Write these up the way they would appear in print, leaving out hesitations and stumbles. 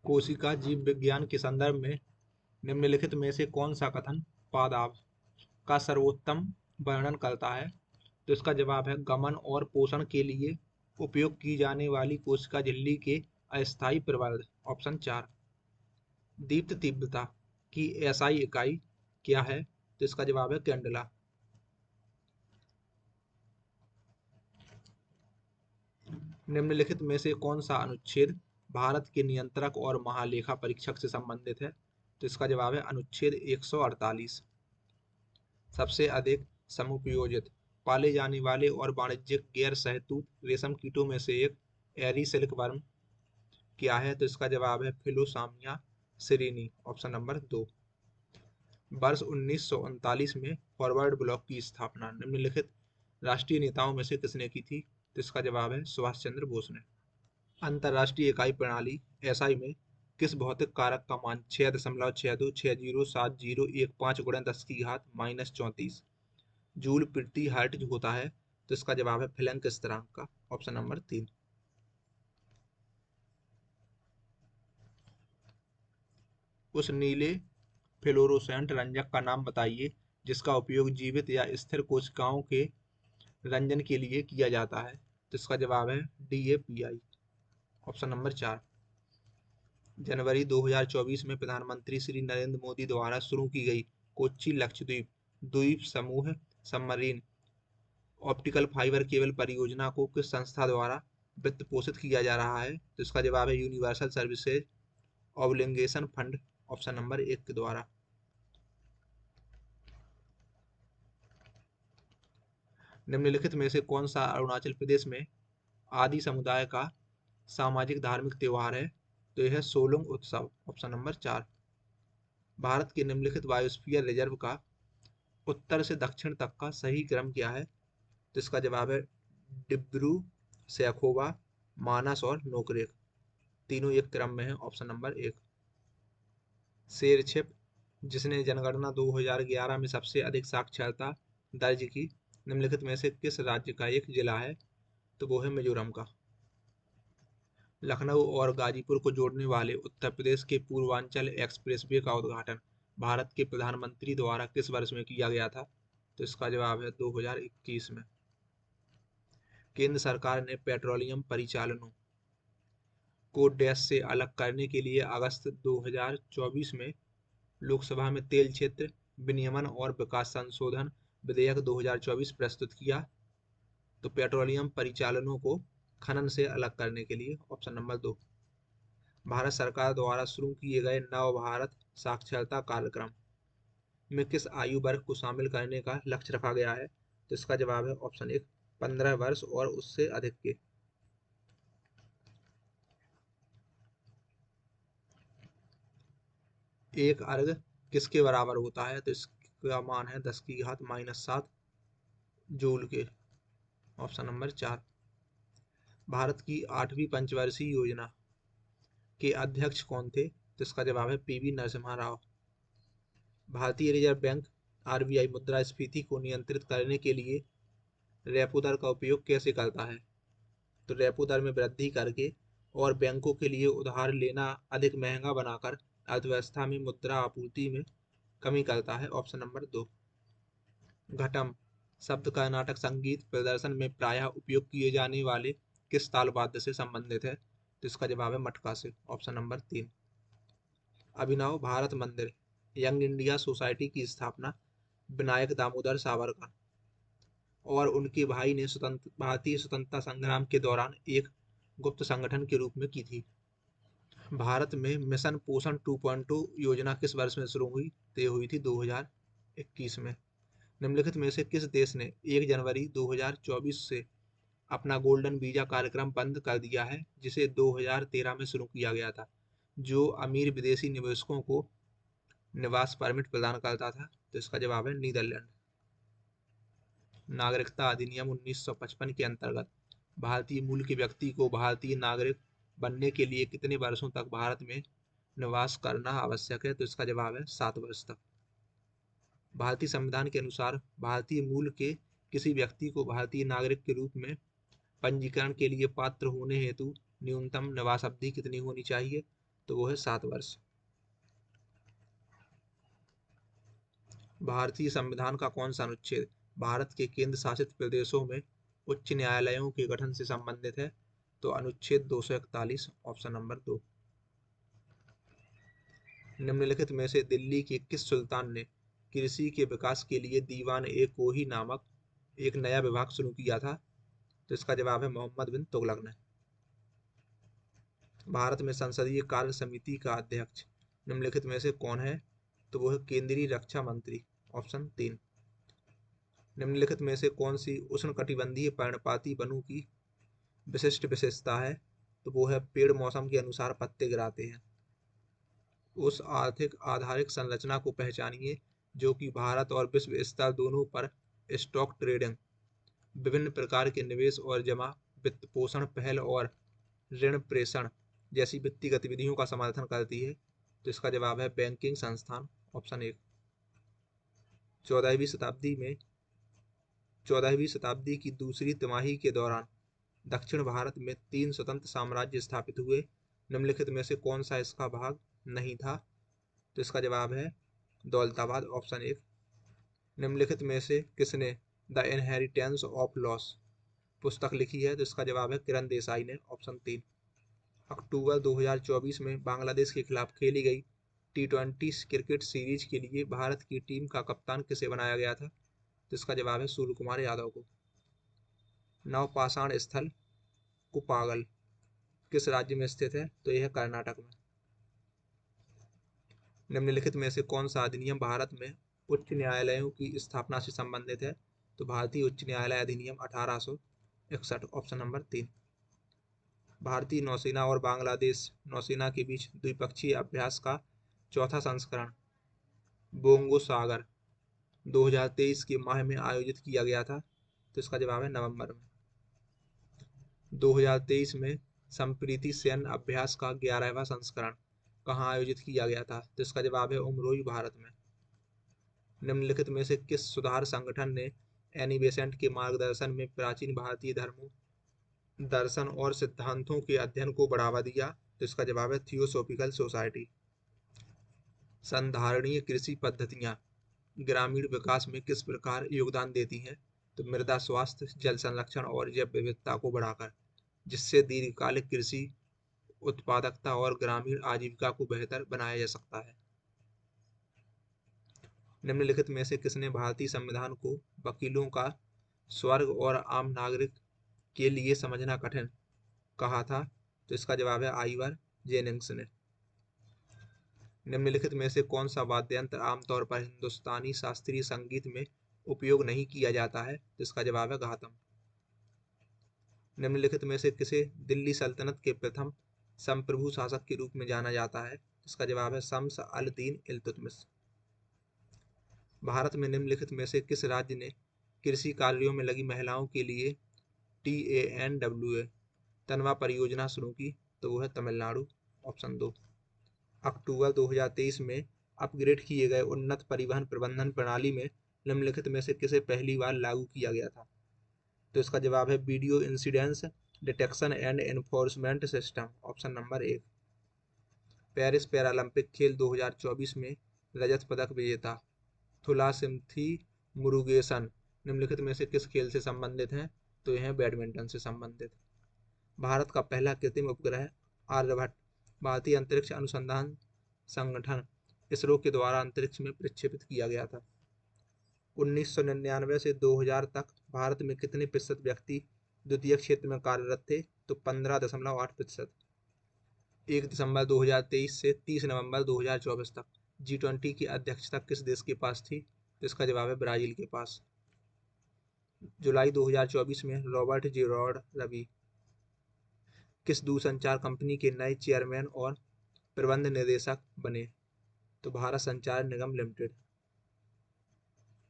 कोशिका जीव विज्ञान के संदर्भ में निम्नलिखित में से कौन सा कथन पादप का सर्वोत्तम वर्णन करता है? तो इसका जवाब है गमन और पोषण के लिए उपयोग की जाने वाली कोशिका झिल्ली के अस्थायी प्रवर्ध। ऑप्शन 4। दीप्त तीव्रता की एसआई इकाई क्या है? तो इसका जवाब है कैंडला। निम्नलिखित में से कौन सा अनुच्छेद भारत के नियंत्रक और महालेखा परीक्षक से संबंधित है? तो इसका जवाब है अनुच्छेद 148। सबसे अधिक समुपयोजित पाले जाने वाले और वाणिज्यिक गैर सहतूत रेशम कीटों में से एक एरी सिल्क वर्म क्या है? तो इसका जवाब है फिलोसामिया सिरिनी। Option number 2। वर्ष 1939 में फॉरवर्ड ब्लॉक की स्थापना निम्नलिखित राष्ट्रीय नेताओं में से किसने की थी? तो इसका जवाब है सुभाष चंद्र बोस ने। अंतरराष्ट्रीय इकाई प्रणाली एसआई में किस भौतिक कारक का मान 6.62607015 गुणा 10 की घात -34 जूल प्रति हर्ट्ज होता है? तो इसका जवाब है फ्लैंक स्थिरांक का। Option number 3। उस नीले फ्लोरोसेंट रंजक का नाम बताइए जिसका उपयोग जीवित या स्थिर कोशिकाओं के रंजन के लिए किया जाता है? तो इसका जवाब है DAPI। Option number 4। जनवरी 2024 में प्रधानमंत्री श्री नरेंद्र मोदी द्वारा शुरू की गई कोच्चि लक्षद्वीप द्वीप समूह सबमरीन ऑप्टिकल फाइबर केबल परियोजना को किस संस्था द्वारा वित्त पोषित किया जा रहा है? तो इसका जवाब है universal services obligation fund. Option number 1 के द्वारा। निम्नलिखित में से कौन सा अरुणाचल प्रदेश में आदि समुदाय का सामाजिक धार्मिक त्योहार है? तो यह है सोलुंग उत्सव। Option number 4। भारत के निम्नलिखित बायोस्फीयर रिजर्व का उत्तर से दक्षिण तक का सही क्रम क्या है? तो इसका जवाब है डिब्रू सैखोवा मानस और नोकरेक। तीनों एक क्रम में है। Option number 1। शेरछिप जिसने जनगणना 2011 में सबसे अधिक साक्षरता दर्ज की निम्नलिखित में से किस राज्य का एक जिला है? तो वो है मिजोरम का। लखनऊ और गाजीपुर को जोड़ने वाले उत्तर प्रदेश के पूर्वांचल एक्सप्रेसवे का उद्घाटन भारत के प्रधानमंत्री द्वारा किस वर्ष में किया गया था? तो इसका जवाब है 2021 में। केंद्र सरकार ने पेट्रोलियम परिचालनों को डैश से अलग करने के लिए अगस्त 2024 में लोकसभा में तेल क्षेत्र विनियमन और विकास संशोधन विधेयक 2024 प्रस्तुत किया। तो पेट्रोलियम परिचालनों को खनन से अलग करने के लिए। Option number 2। भारत सरकार द्वारा शुरू किए गए नव भारत साक्षरता कार्यक्रम में किस आयु वर्ग को शामिल करने का लक्ष्य रखा गया है? तो इसका जवाब है ऑप्शन 1 15 वर्ष और उससे अधिक के। एक अर्घ किसके बराबर होता है? तो इसका मान है 10 की घात -7 जूल के। Option number 4। भारत की 8वीं पंचवर्षीय योजना के अध्यक्ष कौन थे? तो इसका जवाब है PV नरसिम्हा राव। भारतीय रिजर्व बैंक RBI मुद्रास्फीति को नियंत्रित करने के लिए रेपो दर का उपयोग कैसे करता है? तो रेपो दर में वृद्धि करके और बैंकों के लिए उधार लेना अधिक महंगा बनाकर अर्थव्यवस्था में मुद्रा आपूर्ति में कमी करता है। Option number 2। घटम शब्द कर्नाटक संगीत प्रदर्शन में प्रायः उपयोग किए जाने वाले किस ताल वाद्य से संबंधित है? तो इसका जवाब है मटका से। Option number 3। अभिनव भारत मंदिर यंग इंडिया सोसाइटी की स्थापना विनायक दामोदर सावरकर और उनके भाई ने भारतीय स्वतंत्रता संग्राम के दौरान एक गुप्त संगठन के रूप में की थी। भारत में मिशन पोषण 2.0 योजना किस वर्ष में शुरू हुई? तो ये हुई थी 2021 में। निम्नलिखित में से किस देश ने 1 जनवरी 2024 से अपना गोल्डन वीजा कार्यक्रम बंद कर दिया है जिसे 2013 में शुरू किया गया था, जो अमीर विदेशी निवेशकों को निवास परमिट प्रदान करता था? तो इसका जवाब है नीदरलैंड। नागरिकता अधिनियम 1955 के अंतर्गत भारतीय मूल के व्यक्ति को भारतीय नागरिक बनने के लिए कितने वर्षों तक भारत में निवास करना आवश्यक है? तो इसका जवाब है 7 वर्ष तक। भारतीय संविधान के अनुसार भारतीय मूल के किसी व्यक्ति को भारतीय नागरिक के रूप में पंजीकरण के लिए पात्र होने हेतु न्यूनतम निवास अवधि कितनी होनी चाहिए? तो वो है 7 वर्ष। भारतीय संविधान का कौन सा अनुच्छेद भारत के केंद्र शासित प्रदेशों में उच्च न्यायालयों के गठन से संबंधित है? तो अनुच्छेद 241, ऑप्शन नंबर 2। निम्नलिखित में से दिल्ली के किस सुल्तान ने कृषि के विकास के लिए दीवान ए कोही नामक एक नया विभाग शुरू किया था? तो इसका जवाब है मोहम्मद बिन तुगलक ने। भारत में संसदीय कार्य समिति का अध्यक्ष निम्नलिखित में से कौन है? तो वो है केंद्रीय रक्षा मंत्री, ऑप्शन 3। निम्नलिखित में से कौन सी उष्णकटिबंधीय पर्णपाती वनों की विशिष्ट विशेषता है? तो वो है पेड़ मौसम के अनुसार पत्ते गिराते हैं। उस आर्थिक आधारित संरचना को पहचानिए जो कि भारत और विश्व स्तर दोनों पर स्टॉक ट्रेडिंग, विभिन्न प्रकार के निवेश और जमा, वित्त पोषण पहल और ऋण प्रेषण जैसी वित्तीय गतिविधियों का समर्थन करती है। तो इसका जवाब है बैंकिंग संस्थान, ऑप्शन 1। 14वीं शताब्दी की दूसरी तिमाही के दौरान दक्षिण भारत में 3 स्वतंत्र साम्राज्य स्थापित हुए। निम्नलिखित में से कौन सा इसका भाग नहीं था? तो इसका जवाब है दौलताबाद, ऑप्शन 1। निम्नलिखित में से किसने द इनहेरिटेंस ऑफ लॉस पुस्तक लिखी है? तो इसका जवाब है किरण देसाई ने, ऑप्शन 3। अक्टूबर 2024 में बांग्लादेश के खिलाफ खेली गई T20 क्रिकेट सीरीज के लिए भारत की टीम का कप्तान किसे बनाया गया था? तो इसका जवाब है सूर्य कुमार यादव को। नवपाषाण स्थल कुपागल किस राज्य में स्थित है? तो यह है कर्नाटक में। निम्नलिखित में से कौन सा अधिनियम भारत में उच्च न्यायालयों की स्थापना से संबंधित है? तो भारतीय उच्च न्यायालय अधिनियम 1861, ऑप्शन नंबर 3। भारतीय नौसेना और बांग्लादेश नौसेना के बीच द्विपक्षीय अभ्यास का चौथा संस्करण बोंगो सागर 2023 के माह में आयोजित किया गया था। तो इसका जवाब है नवंबर में। 2023 में संप्रीति सैन्य अभ्यास का 11वां संस्करण कहाँ आयोजित किया गया था? तो इसका जवाब है उमरोई, भारत में। निम्नलिखित में से किस सुधार संगठन ने एनी बेसेंट के मार्गदर्शन में प्राचीन भारतीय धर्मों, दर्शन और सिद्धांतों के अध्ययन को बढ़ावा दिया? तो इसका जवाब है थियोसॉफिकल सोसाइटी। संधारणीय कृषि पद्धतियां ग्रामीण विकास में किस प्रकार योगदान देती हैं? तो मृदा स्वास्थ्य, जल संरक्षण और जैव विविधता को बढ़ाकर, जिससे दीर्घकालिक कृषि उत्पादकता और ग्रामीण आजीविका को बेहतर बनाया जा सकता है। निम्नलिखित में से किसने भारतीय संविधान को वकीलों का स्वर्ग और आम नागरिक के लिए समझना कठिन कहा था? तो इसका जवाब है आइवर जेनिंग्स ने। निम्नलिखित में से कौन सा वाद्य यंत्र आमतौर पर हिंदुस्तानी शास्त्रीय संगीत में उपयोग नहीं किया जाता है? तो इसका जवाब है घातम। निम्नलिखित में से किसे दिल्ली सल्तनत के प्रथम संप्रभु शासक के रूप में जाना जाता है? इसका जवाब है शम्स अल दीन इल्तुतमिश। भारत में निम्नलिखित में से किस राज्य ने कृषि कार्यों में लगी महिलाओं के लिए TANWA तनवा परियोजना शुरू की? तो वो है तमिलनाडु, ऑप्शन 2। अक्टूबर 2023 में अपग्रेड किए गए उन्नत परिवहन प्रबंधन प्रणाली में निम्नलिखित में से किसे पहली बार लागू किया गया था? तो इसका जवाब है video incidence detection and enforcement system, option number 1। Paris Paralympic खेल 2024 में रजत पदक विजेता थुलासिम्थी मुरुगेसन निम्नलिखित में से किस खेल से संबंधित हैं? तो यह बैडमिंटन से संबंधित। भारत का पहला कृत्रिम उपग्रह आर्यभट्ट भारतीय अंतरिक्ष अनुसंधान संगठन इसरो के द्वारा अंतरिक्ष में प्रक्षेपित किया गया था। 1999 से 2000 तक भारत में कितने प्रतिशत व्यक्ति द्वितीय क्षेत्र में कार्यरत थे? तो 15.8%। 1 दिसंबर 2023 से 30 नवंबर 2024 तक G20 की अध्यक्षता किस देश के पास थी? तो इसका जवाब है ब्राजील के पास। जुलाई 2024 में रॉबर्ट जेरार्ड रवि किस दूरसंचार कंपनी के नए चेयरमैन और प्रबंध निदेशक बने? तो भारत संचार निगम लिमिटेड।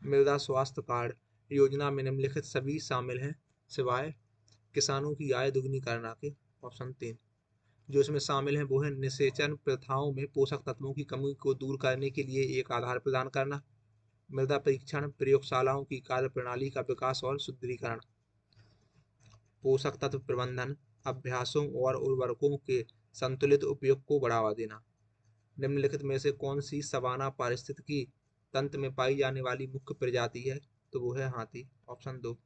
मृदा स्वास्थ्य कार्ड योजना में निम्नलिखित सभी शामिल हैं सिवाय किसानों की आय दोगुनी करना के, ऑप्शन 3। जो इसमें शामिल हैं वो है निषेचन प्रथाओं में पोषक तत्वों की कमी को दूर करने के लिए एक आधार प्रदान करना, मृदा परीक्षण प्रयोगशालाओं की कार्य प्रणाली का विकास और सुदृढ़ीकरण, पोषक तत्व प्रबंधन अभ्यासों और उर्वरकों के संतुलित उपयोग को बढ़ावा देना। निम्नलिखित में से कौन सी सवाना पारिस्थितिकी तंत्र में पाई जाने वाली मुख्य प्रजाति है? तो वो है हाथी, ऑप्शन 2।